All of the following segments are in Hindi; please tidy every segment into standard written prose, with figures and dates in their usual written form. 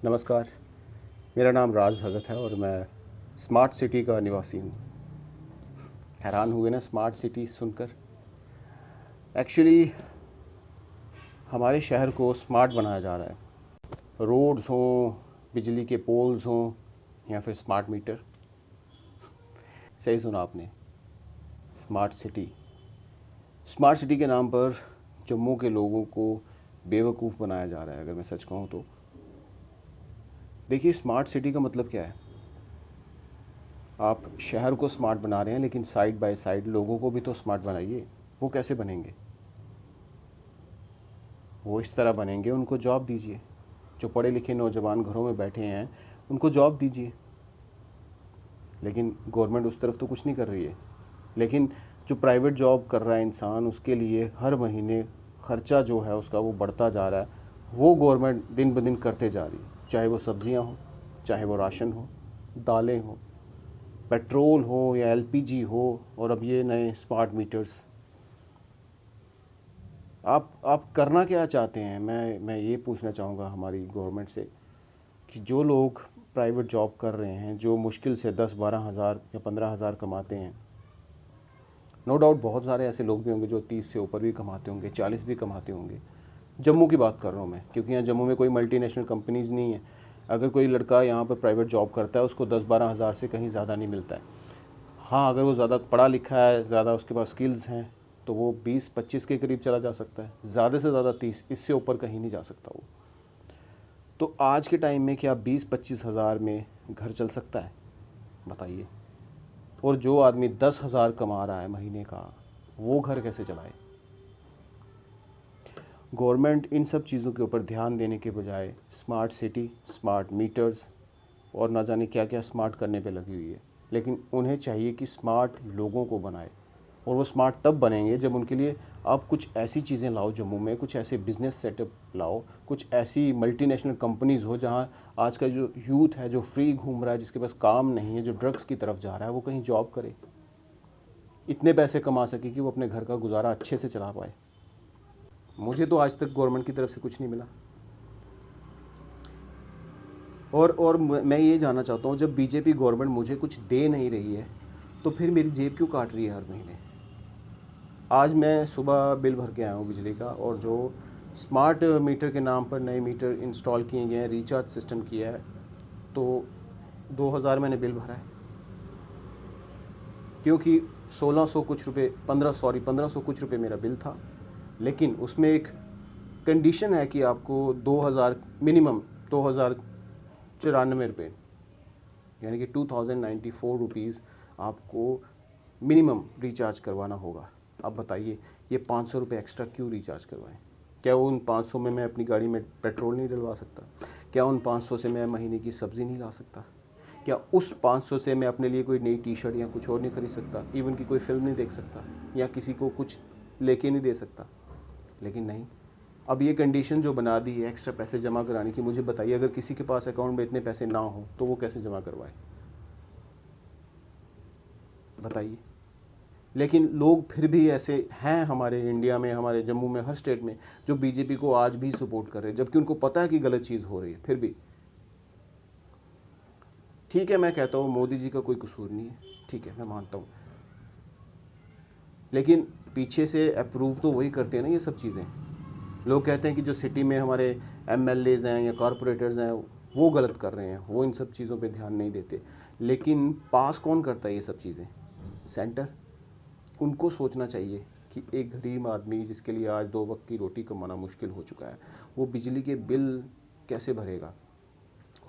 नमस्कार, मेरा नाम राज भगत है और मैं स्मार्ट सिटी का निवासी हूँ। हैरान हुए ना स्मार्ट सिटी सुनकर? एक्चुअली हमारे शहर को स्मार्ट बनाया जा रहा है। रोड्स हों, बिजली के पोल्स हों या फिर स्मार्ट मीटर। सही सुना आपने, स्मार्ट सिटी। स्मार्ट सिटी के नाम पर जम्मू के लोगों को बेवकूफ़ बनाया जा रहा है, अगर मैं सच कहूँ तो। देखिए, स्मार्ट सिटी का मतलब क्या है? आप शहर को स्मार्ट बना रहे हैं, लेकिन साइड बाय साइड लोगों को भी तो स्मार्ट बनाइए। वो कैसे बनेंगे? वो इस तरह बनेंगे, उनको जॉब दीजिए। जो पढ़े लिखे नौजवान घरों में बैठे हैं, उनको जॉब दीजिए। लेकिन गवर्नमेंट उस तरफ तो कुछ नहीं कर रही है। लेकिन जो प्राइवेट जॉब कर रहा है इंसान, उसके लिए हर महीने खर्चा जो है उसका वो बढ़ता जा रहा है। वो गवर्नमेंट दिन ब दिन करते जा रही है, चाहे वो सब्जियां हो, चाहे वो राशन हो, दालें हो, पेट्रोल हो या एलपीजी हो, और अब ये नए स्मार्ट मीटर्स। आप करना क्या चाहते हैं? मैं ये पूछना चाहूँगा हमारी गवर्नमेंट से कि जो लोग प्राइवेट जॉब कर रहे हैं, जो मुश्किल से 10-12 हज़ार या 15 हज़ार कमाते हैं, नो डाउट बहुत सारे ऐसे लोग भी होंगे जो 30 से ऊपर भी कमाते होंगे, 40 भी कमाते होंगे। जम्मू की बात कर रहा हूँ मैं, क्योंकि यहाँ जम्मू में कोई मल्टीनेशनल कंपनीज़ नहीं है। अगर कोई लड़का यहाँ पर प्राइवेट जॉब करता है, उसको 10-12 हज़ार से कहीं ज़्यादा नहीं मिलता है। हाँ, अगर वो ज़्यादा पढ़ा लिखा है, ज़्यादा उसके पास स्किल्स हैं, तो वो 20-25 के करीब चला जा सकता है। ज़्यादा से ज़्यादा 30, इससे ऊपर कहीं नहीं जा सकता वो। तो आज के टाइम में क्या 20-25 हज़ार में घर चल सकता है? बताइए। और जो आदमी 10 हज़ार कमा रहा है महीने का, वो घर कैसे चलाए? गवर्नमेंट इन सब चीज़ों के ऊपर ध्यान देने के बजाय स्मार्ट सिटी, स्मार्ट मीटर्स और ना जाने क्या क्या स्मार्ट करने पे लगी हुई है। लेकिन उन्हें चाहिए कि स्मार्ट लोगों को बनाए, और वो स्मार्ट तब बनेंगे जब उनके लिए आप कुछ ऐसी चीज़ें लाओ जम्मू में, कुछ ऐसे बिज़नेस सेटअप लाओ, कुछ ऐसी मल्टीनेशनल कंपनीज़ हो जहाँ आज का जो यूथ है, जो फ्री घूम रहा है, जिसके पास काम नहीं है, जो ड्रग्स की तरफ जा रहा है, वो कहीं जॉब करे, इतने पैसे कमा सके कि वो अपने घर का गुजारा अच्छे से चला पाए। मुझे तो आज तक गवर्नमेंट की तरफ से कुछ नहीं मिला। और मैं ये जानना चाहता हूँ, जब बीजेपी गवर्नमेंट मुझे कुछ दे नहीं रही है, तो फिर मेरी जेब क्यों काट रही है हर महीने? आज मैं सुबह बिल भर के आया हूँ बिजली का, और जो स्मार्ट मीटर के नाम पर नए मीटर इंस्टॉल किए गए हैं, रिचार्ज सिस्टम किया है, तो 2000 मैंने बिल भरा है, क्योंकि 1600 कुछ रुपये 1500 कुछ रुपये मेरा बिल था। लेकिन उसमें एक कंडीशन है कि आपको 2000 मिनिमम 2094 रुपये, यानी कि 2094 रुपीज़ आपको मिनिमम रिचार्ज करवाना होगा। अब बताइए, ये 500 रुपये एक्स्ट्रा क्यों रिचार्ज करवाएं? क्या उन 500 में मैं अपनी गाड़ी में पेट्रोल नहीं डलवा सकता? क्या उन 500 से मैं महीने की सब्ज़ी नहीं ला सकता? क्या उस 500 से मैं अपने लिए कोई नई टी शर्ट या कुछ और नहीं खरीद सकता? इवन की कोई फिल्म नहीं देख सकता, या किसी को कुछ लेके नहीं दे सकता? लेकिन नहीं। अब ये कंडीशन जो बना दी है एक्स्ट्रा पैसे जमा कराने की, मुझे बताइए, अगर किसी के पास अकाउंट में इतने पैसे ना हो तो वो कैसे जमा करवाए? बताइए। लेकिन लोग फिर भी ऐसे हैं हमारे इंडिया में, हमारे जम्मू में, हर स्टेट में, जो बीजेपी को आज भी सपोर्ट कर रहे हैं, जबकि उनको पता है कि गलत चीज़ हो रही है। फिर भी ठीक है, मैं कहता हूँ मोदी जी का कोई कसूर नहीं है, ठीक है, मैं मानता हूँ, लेकिन पीछे से अप्रूव तो वही करते हैं ना ये सब चीज़ें। लोग कहते हैं कि जो सिटी में हमारे एमएलएज़ हैं या कॉरपोरेटर्स हैं, वो गलत कर रहे हैं, वो इन सब चीज़ों पे ध्यान नहीं देते। लेकिन पास कौन करता है ये सब चीज़ें? सेंटर। उनको सोचना चाहिए कि एक गरीब आदमी जिसके लिए आज 2 वक्त की रोटी कमाना मुश्किल हो चुका है, वो बिजली के बिल कैसे भरेगा?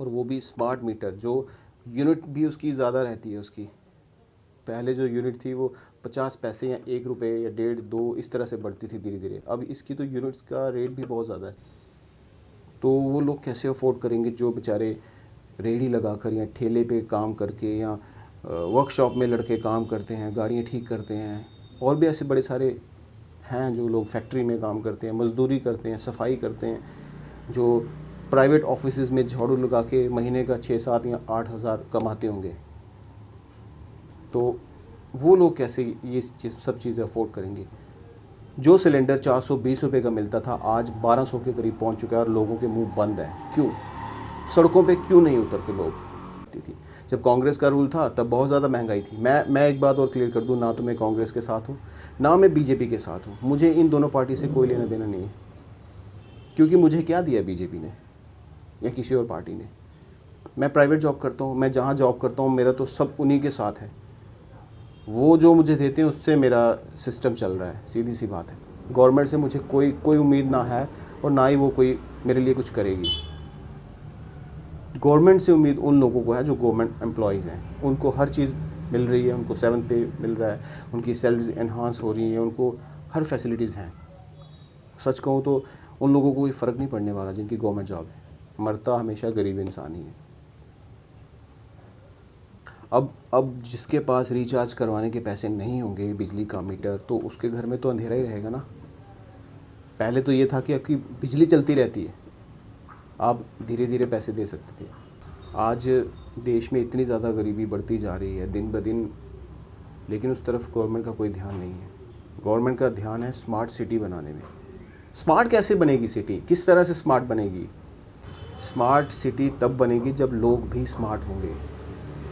और वो भी स्मार्ट मीटर, जो यूनिट भी उसकी ज़्यादा रहती है उसकी। पहले जो यूनिट थी वो 50 पैसे या 1 रुपये या 1.5-2 इस तरह से बढ़ती थी धीरे धीरे। अब इसकी तो यूनिट्स का रेट भी बहुत ज़्यादा है। तो वो लोग कैसे अफोर्ड करेंगे जो बेचारे रेहड़ी लगा कर या ठेले पे काम करके या वर्कशॉप में लड़के काम करते हैं, गाड़ियाँ ठीक करते हैं, और भी ऐसे बड़े सारे हैं जो लोग फैक्ट्री में काम करते हैं, मज़दूरी करते हैं, सफाई करते हैं, जो प्राइवेट ऑफिसेज़ में झाड़ू लगा के महीने का 6-7 या 8 हज़ार कमाते होंगे। तो वो लोग कैसे ये सब चीज़ें अफोर्ड करेंगे? जो सिलेंडर 420 रुपये का मिलता था, आज 1200 के करीब पहुंच चुका है और लोगों के मुंह बंद हैं। क्यों? सड़कों पे क्यों नहीं उतरते लोग? थी जब कांग्रेस का रूल था तब बहुत ज़्यादा महंगाई थी। मैं एक बात और क्लियर कर दूं, ना तो मैं कांग्रेस के साथ हूँ ना मैं बीजेपी के साथ हूँ। मुझे इन दोनों पार्टी से कोई लेना देना नहीं है, क्योंकि मुझे क्या दिया बीजेपी ने या किसी और पार्टी ने? मैं प्राइवेट जॉब करता हूँ, मैं जहाँ जॉब करता हूँ मेरा तो सब उन्हीं के साथ है। वो जो मुझे देते हैं उससे मेरा सिस्टम चल रहा है, सीधी सी बात है। गवर्नमेंट से मुझे कोई उम्मीद ना है और ना ही वो कोई मेरे लिए कुछ करेगी। गवर्नमेंट से उम्मीद उन लोगों को है जो गवर्नमेंट एम्प्लॉयज़ हैं, उनको हर चीज़ मिल रही है, उनको 7th पे मिल रहा है, उनकी सैलरीज एनहांस हो रही है, उनको हर फैसिलिटीज़ हैं। सच कहूँ तो उन लोगों को कोई फ़र्क नहीं पड़ने वाला जिनकी गवर्नमेंट जॉब है, मरता हमेशा गरीब इंसान ही है। अब जिसके पास रिचार्ज करवाने के पैसे नहीं होंगे बिजली का मीटर, तो उसके घर में तो अंधेरा ही रहेगा ना। पहले तो ये था कि आपकी बिजली चलती रहती है, आप धीरे धीरे पैसे दे सकते थे। आज देश में इतनी ज़्यादा गरीबी बढ़ती जा रही है दिन ब दिन, लेकिन उस तरफ गवर्नमेंट का कोई ध्यान नहीं है। गवर्नमेंट का ध्यान है स्मार्ट सिटी बनाने में। स्मार्ट कैसे बनेगी सिटी? किस तरह से स्मार्ट बनेगी? स्मार्ट सिटी तब बनेगी जब लोग भी स्मार्ट होंगे।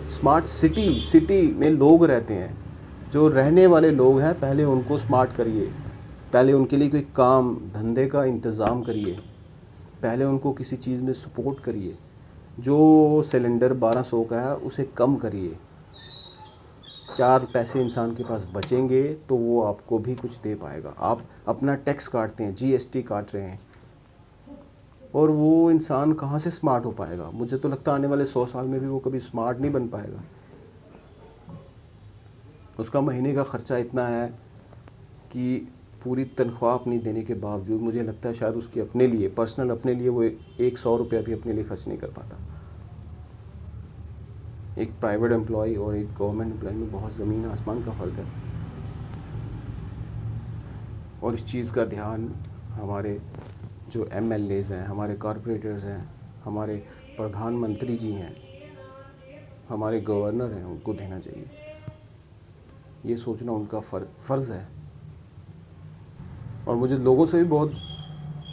स्मार्ट सिटी में लोग रहते हैं, जो रहने वाले लोग हैं पहले उनको स्मार्ट करिए, पहले उनके लिए कोई काम धंधे का इंतज़ाम करिए, पहले उनको किसी चीज़ में सपोर्ट करिए। जो सिलेंडर 1200 का है उसे कम करिए, 4 पैसे इंसान के पास बचेंगे तो वो आपको भी कुछ दे पाएगा। आप अपना टैक्स काटते हैं, जीएसटी काट रहे हैं, और वो इंसान कहाँ से स्मार्ट हो पाएगा? मुझे तो लगता है आने वाले 100 साल में भी वो कभी स्मार्ट नहीं बन पाएगा। उसका महीने का ख़र्चा इतना है कि पूरी तनख्वाह अपनी देने के बावजूद मुझे लगता है शायद उसकी अपने लिए पर्सनल अपने लिए वो 100 रुपया भी अपने लिए खर्च नहीं कर पाता। एक प्राइवेट एम्प्लॉय और एक गवर्नमेंट एम्प्लॉय में बहुत ज़मीन आसमान का फ़र्क है। और इस चीज़ का ध्यान हमारे जो एमएलएज़ हैं, हमारे कॉरपोरेटर्स हैं, हमारे प्रधानमंत्री जी हैं, हमारे गवर्नर हैं, उनको देना चाहिए। ये सोचना उनका फ़र्ज़ है। और मुझे लोगों से भी बहुत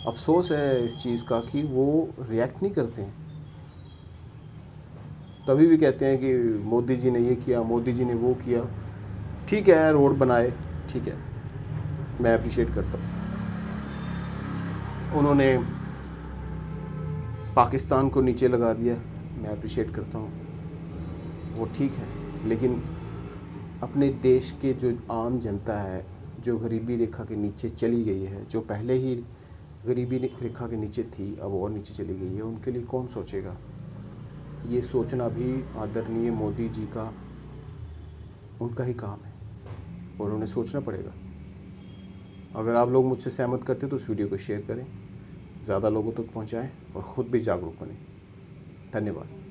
अफसोस है इस चीज़ का कि वो रिएक्ट नहीं करते हैं। तभी भी कहते हैं कि मोदी जी ने ये किया, मोदी जी ने वो किया। ठीक है, रोड बनाए, ठीक है, मैं अप्रिशिएट करता हूँ। उन्होंने पाकिस्तान को नीचे लगा दिया, मैं अप्रिशिएट करता हूँ, वो ठीक है। लेकिन अपने देश के जो आम जनता है, जो गरीबी रेखा के नीचे चली गई है, जो पहले ही गरीबी रेखा के नीचे थी अब और नीचे चली गई है, उनके लिए कौन सोचेगा? ये सोचना भी आदरणीय मोदी जी का, उनका ही काम है और उन्हें सोचना पड़ेगा। अगर आप लोग मुझसे सहमत करते तो इस वीडियो को शेयर करें, ज़्यादा लोगों तक पहुंचाएं और ख़ुद भी जागरूक बनें। धन्यवाद।